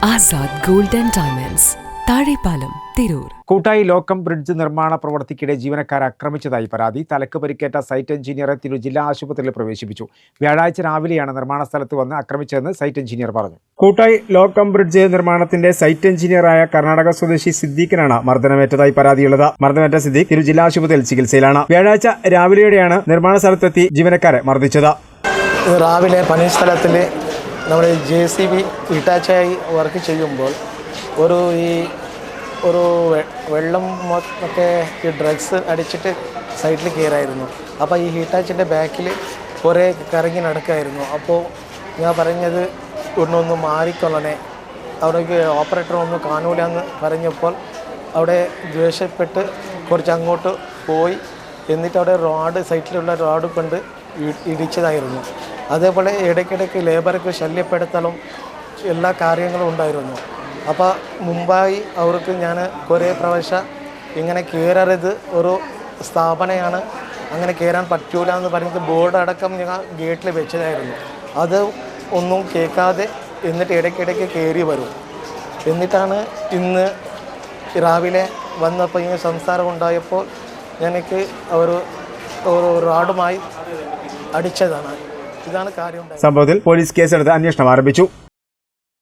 Azad gold and diamonds, Thazhepalam, Tirur. കൂട്ടായി locum bridge നിർമ്മാണ പ്രവൃത്തിക്കിടെ ജീവനക്കാരെ ആക്രമിച്ചതായി പരാതി. തലക്ക് പരിക്കേറ്റ സൈറ്റ് എഞ്ചിനീയറെ തിരൂർ ജില്ലാ ആശുപത്രിയിൽ പ്രവേശിപ്പിച്ചു. വ്യാഴാഴ്ച രാവിലെയാണ് നിർമ്മാണ സ്ഥലത്ത് വന്ന് ആക്രമിച്ചതെന്ന് സൈറ്റ് എഞ്ചിനീയർ പറഞ്ഞു. കൂട്ടായി ലോക്കം ബ്രിഡ്ജ് നിർമ്മാണത്തിന്റെ സൈറ്റ് എഞ്ചിനീയറായ കർണാടക സ്വദേശി സിദ്ദീഖിനാണ് മർദ്ദനമേറ്റതായി പരാതിയുള്ളത്. മർദ്ദനമേറ്റ സിദ്ദീഖ് തിരൂർ ജില്ലാ ആശുപത്രിയിൽ ചികിത്സയിലാണ്. വ്യാഴാഴ്ച രാവിലെയോടെയാണ് നിർമ്മാണ സ്ഥലത്തെത്തി ജീവനക്കാരെ മർദ്ദിച്ചത്. രാവിലെ പണിസ്ഥലത്തിൽ നമ്മൾ JCB ഇറ്റാച്ചായി വർക്ക് ചെയ്യുമ്പോൾ ഒരു വെള്ളം ഒക്കെ ഈ ഡ്രഗ്സ് അടിച്ചിട്ട് സൈഡിൽ കയറായിരുന്നു. അപ്പോൾ ഈ ഹിറ്റാച്ചിൻ്റെ ബാക്കിൽ കുറേ കറങ്ങി നടക്കായിരുന്നു. അപ്പോൾ ഞാൻ പറഞ്ഞത് ഒന്നൊന്ന് മാറിക്കൊള്ളണേ, അവിടേക്ക് ഓപ്പറേറ്റർ ഒന്നും കാണൂല എന്ന് പറഞ്ഞപ്പോൾ അവിടെ ദേഷ്യപ്പെട്ട് കുറച്ച് അങ്ങോട്ട് പോയി. എന്നിട്ട് അവിടെ സൈറ്റിലുള്ള റോഡ് കൊണ്ട് ഇടിച്ചതായിരുന്നു. അതേപോലെ ഇടയ്ക്കിടയ്ക്ക് ലേബർക്ക് ശല്യപ്പെടുത്തലും എല്ലാ കാര്യങ്ങളും ഉണ്ടായിരുന്നു. അപ്പോൾ മുമ്പായി അവർക്ക് ഞാൻ കുറേ പ്രാവശ്യം ഇങ്ങനെ കയറരുത്, ഒരു സ്ഥാപനമാണ്, അങ്ങനെ കയറാൻ പറ്റൂല എന്ന് പറഞ്ഞിട്ട് ബോർഡ് അടക്കം ഞാൻ ഗേറ്റിൽ വെച്ചതായിരുന്നു. അത് ഒന്നും കേൾക്കാതെ എന്നിട്ട് ഇടയ്ക്കിടയ്ക്ക് കയറി വരും. എന്നിട്ടാണ് ഇന്ന് രാവിലെ വന്നപ്പോൾ ഇങ്ങനെ സംസാരം ഉണ്ടായപ്പോൾ എനിക്ക് ഒരു റോഡുമായി അടിച്ചതാണ്. ഇതാണ് കാര്യം. സംഭവത്തിൽ പോലീസ് കേസെടുത്ത് അന്വേഷണം ആരംഭിച്ചു.